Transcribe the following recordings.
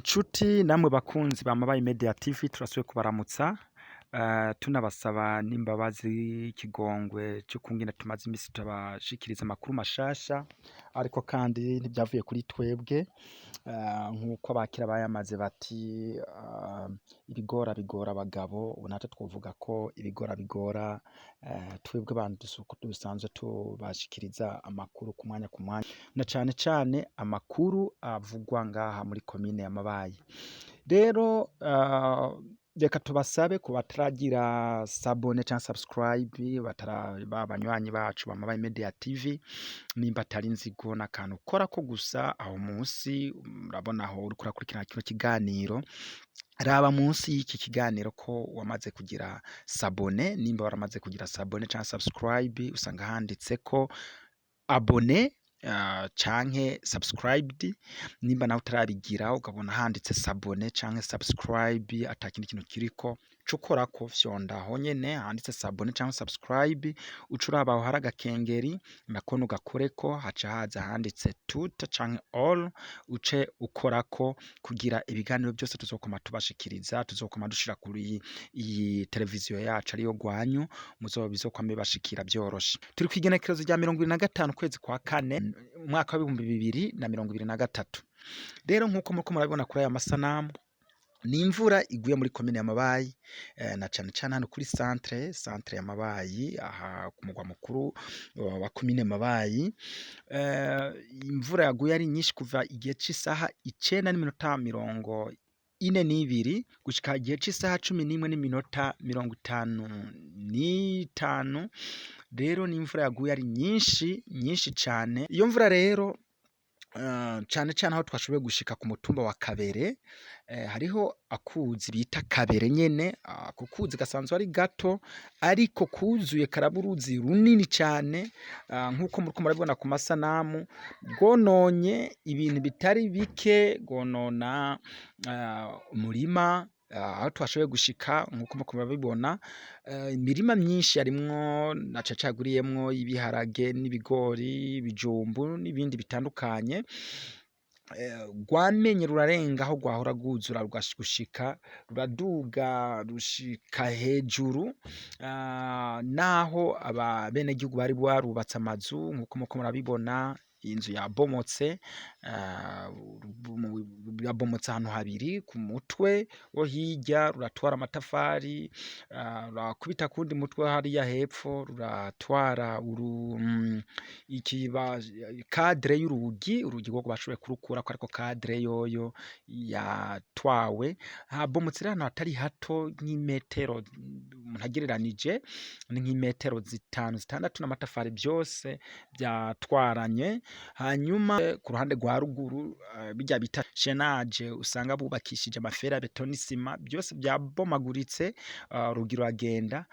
Nshuti namwe bakunzi ba Mabayi Media TV turasubiye kubaramutsa tunabasaba n'imbabazi ikigongwe cyo kungena tumaze imisi tubashikiriza amakuru mashasha ariko kandi ntibyavuye kuri twebwe nkuko abakira bayamaze bati ibigora bigora abagabo ubu natwe twovuga ko ibigora bigora twebwe bantu dusanzwe tubashikiriza amakuru ku mwanya na cane amakuru avugwa ngaha muri komine ya Mabayi. Rero reka tubasabe ku bataragira sabone cyangwa subscribe banywanyi bacu ba Mabayi Media TV nimba atari nzigo n'akantu ukora ko gusa aho munsi urabona aho uri kurakurikirana kino kiganiro raba munsi y'iki kiganiro ko wamaze kugira sabone nimba waramaze kugira sabone cyangwa subscribe usanga handitse ko abone canke subscribed nimba nawe utarabigira ukabona handitse sabone canke subscribe atakindi kintu kiriko cukora ko fyonda ho nyene handitse sabone canke subscribe ucuraba aho hari agakengeri nako nugakoreko haca haza handitse tout canke all uce ukorako kugira ibiganiro byose tuzokoma tubashikiriza tuzokoma dushira kuri iyi televiziyo yacu ariyo gwanyu bizokwame bashikira byoroshe. Turi kwigenekerezo rya 25 kwezi kwa kane umwaka wa 2023. Rero nkuko muriko murabibona kuri aya masanamu ni imvura iguye muri komine ya Mabayi na cane hano kuri centre ya Mabayi aha ku mugwa mukuru wa komine Mabayi. Imvura yaguye ari nyinshi kuva igihe c'isaha 9:42 gushika igihe c'isaha 11:55. Rero ni imvura yaguye ari nyinshi cane. Iyo mvura rero cane aho twashoboye gushika ku mutumba wa Kabere hariho akuzi bita Kabere nyene kukuzi gasanzwe ari gato ariko kuzuye karaburuzi runini cane nkuko muriko murabibona ku masanamu gononye ibintu bitari bike gonona umurima aho twashoboye gushika nkuko muriko murabibona imirima myinshi yarimwo nacacaguriyemwo ibiharage n'ibigori ibijumbu n'ibindi bitandukanye. Rwamenye rurarenga aho rwahora rwuzura rugashika ruraduga rushika hejuru naho abene gihugu bari barubatse amazu nkuko muriko murabibona inzu yabomotse ahantu habiri ku mutwe wo hirya ruratwara amatafari rurakubita kundi mutwe hariya hepfo ruratwara kadre y'urugi rwo bashoboye kurukura ko ariko kadre yoyo yatwawe habomotse ahantu hatari hato nk'imetero umuntu agereranije ni nk'imetero 5-6 n'amatafari byose byatwaranye. Hanyuma ku ruhande rwa ruguru bijya bita chenage usanga bubakishije amafera beton n'isima byose byabomaguritse rugiro agenda.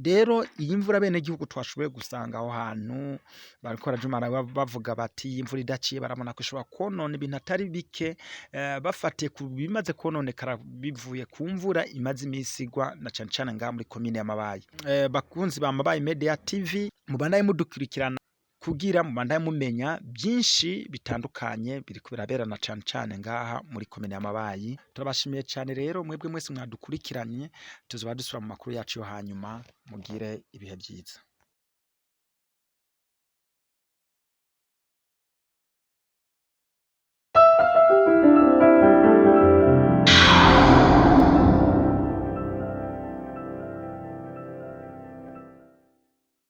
Rero iyi mvura bene gihugu twashoboye gusanga aho hantu bariko rajumara bavuga bati imvura idaciye barabona ko ishobora konona ibintu atari bike bafatiye ku bimaze kononekara bivuye ku mvura imaze imisigwa na cane ngaha muri komine ya Mabayi. Bakunzi ba Mabayi Media TV mubandaye mudukurikirana kugira mubandaye mumenya byinshi bitandukanye biriko biraberana cane ngaha muri komine ya Mabayi. Turabashimiye cane rero mwebwe mwese mwadukurikiranye tuzoba dusubira mu makuru yacu yo hanyuma mugire ibihe byiza.